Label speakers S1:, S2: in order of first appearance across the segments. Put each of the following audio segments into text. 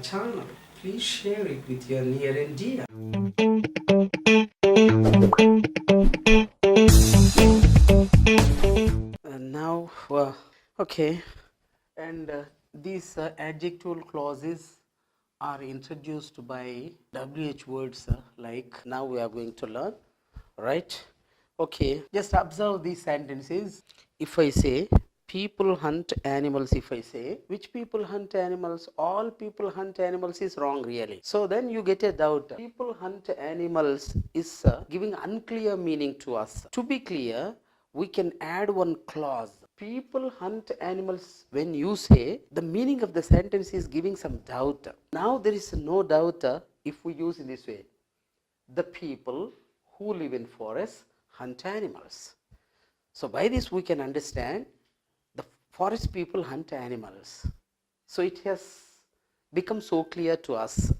S1: channel. Please share it with your near and dear. Now, okay, and these adjectival clauses are introduced by WH words like now we are going to learn, right? Okay, just observe these sentences. If I say people hunt animals, if I say which people hunt animals, all people hunt animals is wrong really. So then you get a doubt. People hunt animals is giving unclear meaning to us. To be clear, we can add one clause. People hunt animals. When you say, the meaning of the sentence is giving some doubt. Now there is no doubt if we use in this way. The people who live in forests hunt animals. So by this we can understand the forest people hunt animals. So it has become so clear to us.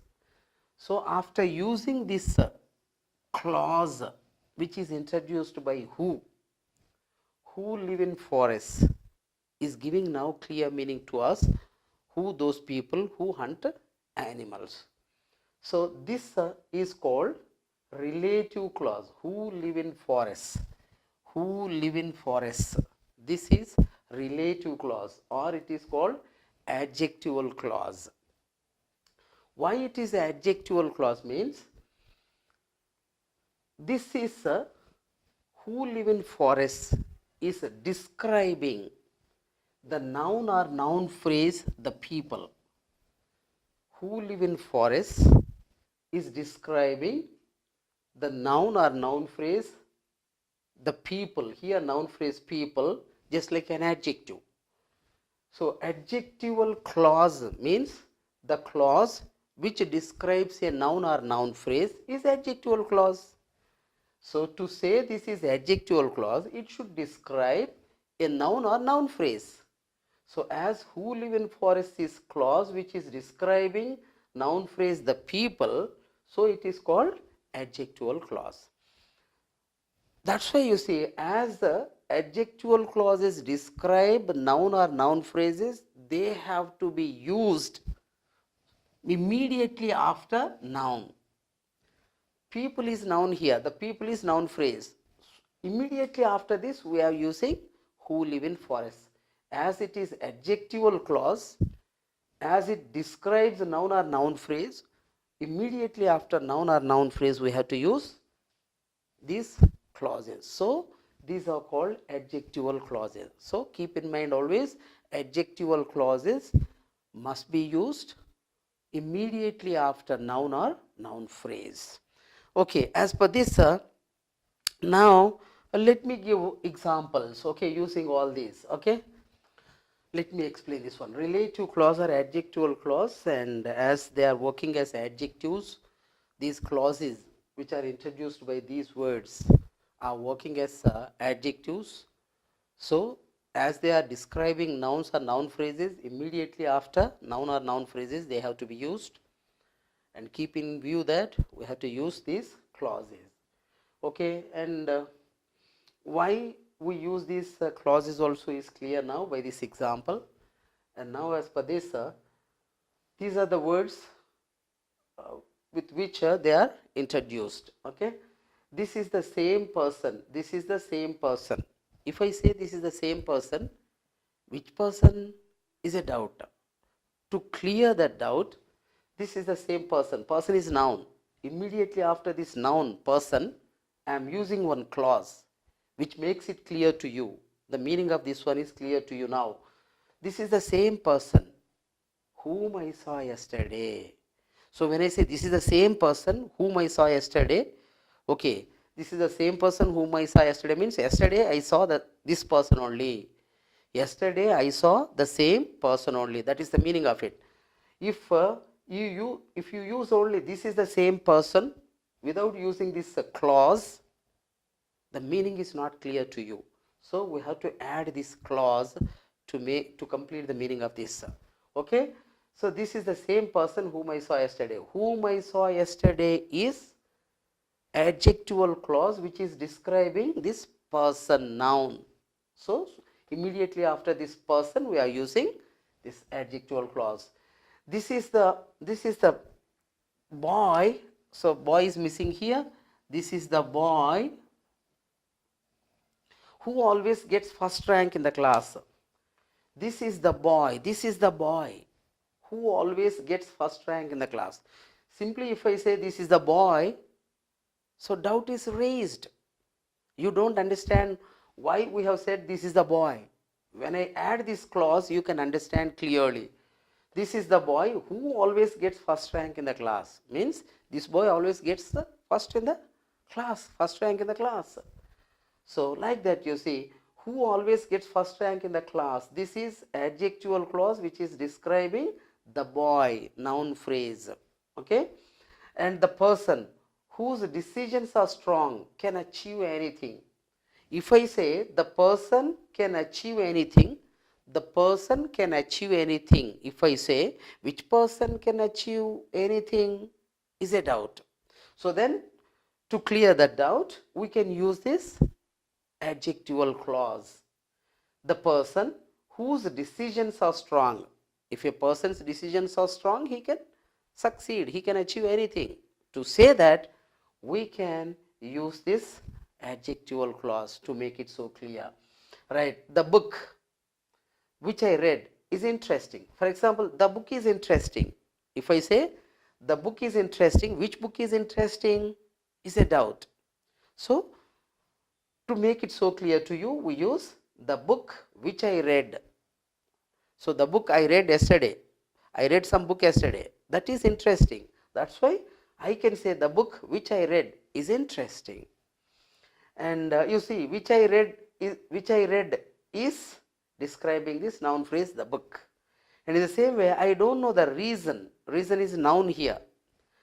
S1: So after using this clause which is introduced by who live in forests is giving now clear meaning to us, who those people who hunt animals. So this is called relative clause, who live in forests. Who live in forests. This is relative clause, or it is called adjectival clause. Why it is adjectival clause means this is who live in forests is describing the noun or noun phrase the people. Who live in forests is describing the noun or noun phrase the people. Here noun phrase people, just like an adjective. So adjectival clause means the clause which describes a noun or noun phrase is adjectival clause. So to say this is adjectival clause, it should describe a noun or noun phrase. So as who live in forest is clause which is describing noun phrase the people, so it is called adjectival clause. That's why you see, as the adjectival clauses describe noun or noun phrases, they have to be used immediately after noun. People is noun here, the people is noun phrase. Immediately after this, we are using who live in forests. As it is adjectival clause, as it describes noun or noun phrase, immediately after noun or noun phrase, we have to use these clauses. So these are called adjectival clauses. So keep in mind always, adjectival clauses must be used immediately after noun or noun phrase. Okay, as per this, now let me give examples, okay, using all these. Okay, let me explain this one. Relative clause or adjectival clause, and as they are working as adjectives, these clauses which are introduced by these words are working as adjectives. So as they are describing nouns or noun phrases, immediately after noun or noun phrases they have to be used, and keep in view that we have to use these clauses. Okay, and why we use these clauses also is clear now by this example. And now as per this, these are the words with which they are introduced. Okay, this is the same person, this is the same person. If I say this is the same person, which person is a doubt. To clear that doubt, this is the same person, person is noun. Immediately after this noun person, I am using one clause which makes it clear to you. The meaning of this one is clear to you now. This is the same person whom I saw yesterday. So when I say this is the same person whom I saw yesterday, okay, this is the same person whom I saw yesterday means yesterday I saw this person only. Yesterday I saw the same person only. That is the meaning of it. If you use only this is the same person without using this clause, the meaning is not clear to you. So we have to add this clause to complete the meaning of this. Okay. So this is the same person whom I saw yesterday. Whom I saw yesterday is adjectival clause which is describing this person, noun. So immediately after this person we are using this adjectival clause. This is the boy. So boy is missing here. This is the boy who always gets first rank in the class. This is the boy. This is the boy who always gets first rank in the class. Simply if I say this is the boy, so doubt is raised. You don't understand why we have said this is the boy. When I add this clause, you can understand clearly. This is the boy who always gets first rank in the class. Means this boy always gets the first in the class, first rank in the class. So like that, you see, who always gets first rank in the class. This is adjectival clause which is describing the boy, noun phrase. Okay, and the person whose decisions are strong can achieve anything. If I say the person can achieve anything, the person can achieve anything. If I say which person can achieve anything is a doubt. So then to clear that doubt, we can use this adjectival clause. The person whose decisions are strong. If a person's decisions are strong, he can succeed, he can achieve anything. To say that, we can use this adjectival clause to make it so clear. Right, the book which I read is interesting. For example, the book is interesting. If I say the book is interesting, which book is interesting is a doubt. So to make it so clear to you, we use the book which I read. So the book I read yesterday, I read some book yesterday, that is interesting. That's why I can say the book which I read is interesting. And you see, which I read is describing this noun phrase, the book. And in the same way, I don't know the reason. Reason is noun here.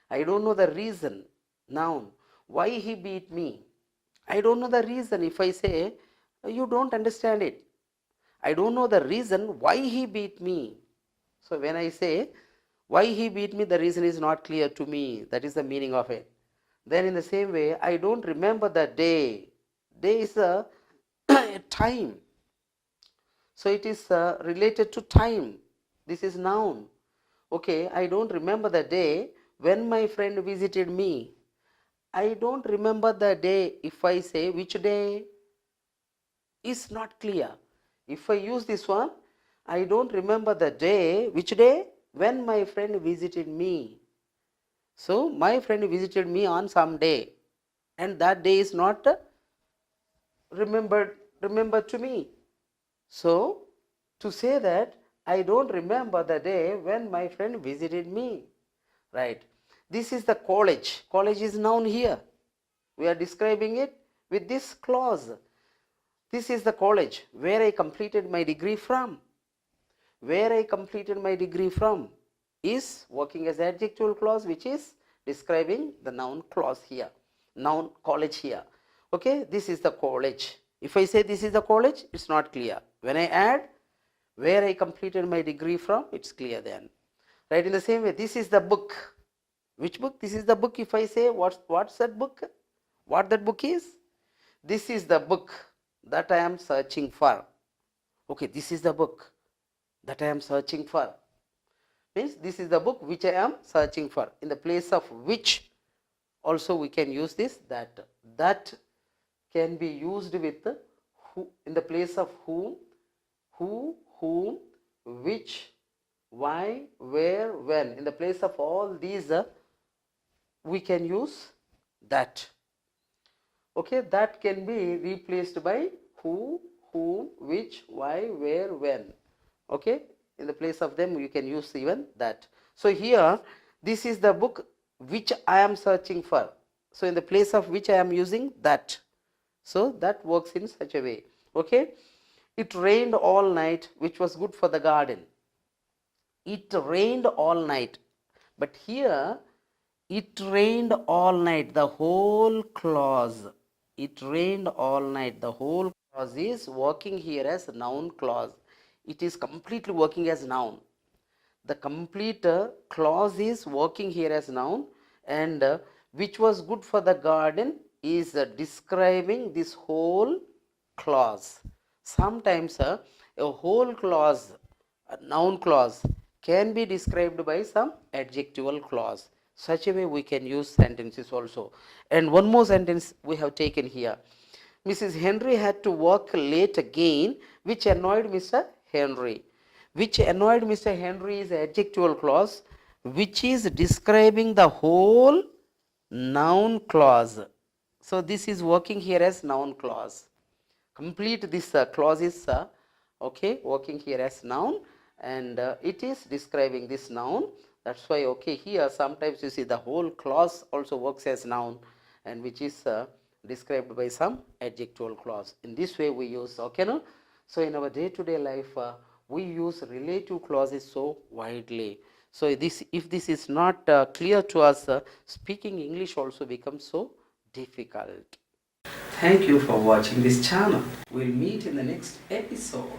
S1: I don't know the reason, noun, why he beat me. I don't know the reason. If I say, you don't understand it. I don't know the reason why he beat me. So when I say, why he beat me, the reason is not clear to me. That is the meaning of it. Then in the same way, I don't remember the day. Day is a, a time. So it is related to time. This is noun. Okay, I don't remember the day when my friend visited me. I don't remember the day. If I say which day is not clear. If I use this one, I don't remember the day. Which day? When my friend visited me. So my friend visited me on some day, and that day is not remembered to me. So to say that I don't remember the day when my friend visited me. Right. This is the college. College is noun here. We are describing it with this clause. This is the college where I completed my degree from. Where I completed my degree from is working as adjectival clause which is describing the noun clause here. Noun college here. Okay, this is the college. If I say this is the college, it's not clear. When I add where I completed my degree from, it's clear then. Right, in the same way, this is the book. Which book? This is the book. If I say what's that book? What that book is? This is the book that I am searching for. Okay, this is the book that I am searching for. Means this is the book which I am searching for. In the place of which also we can use this that. That can be used with who in the place of whom, who, whom, which, why, where, when. In the place of all these we can use that. Okay, that can be replaced by who, whom, which, why, where, when. Okay, in the place of them you can use even that. So here this is the book which I am searching for. So in the place of which I am using that. So that works in such a way. Okay, it rained all night, which was good for the garden. It rained all night. But here it rained all night, the whole clause. It rained all night. The whole clause is working here as noun clause. It is completely working as noun. The complete clause is working here as noun, and which was good for the garden is describing this whole clause. Sometimes a whole clause, a noun clause, can be described by some adjectival clause. Such a way we can use sentences also. And one more sentence we have taken here. Mrs. Henry had to work late again, which annoyed Mr. Henry. Which annoyed Mr. Henry is adjectival clause, which is describing the whole noun clause. So this is working here as noun clause. Complete this clause is okay, working here as noun, and it is describing this noun. That's why okay, here sometimes you see the whole clause also works as noun, and which is described by some adjectival clause. In this way we use, okay, no? So in our day-to-day life we use relative clauses so widely. So this, if this is not clear to us, speaking English also becomes so difficult. Thank you for watching this channel. We'll meet in the next episode.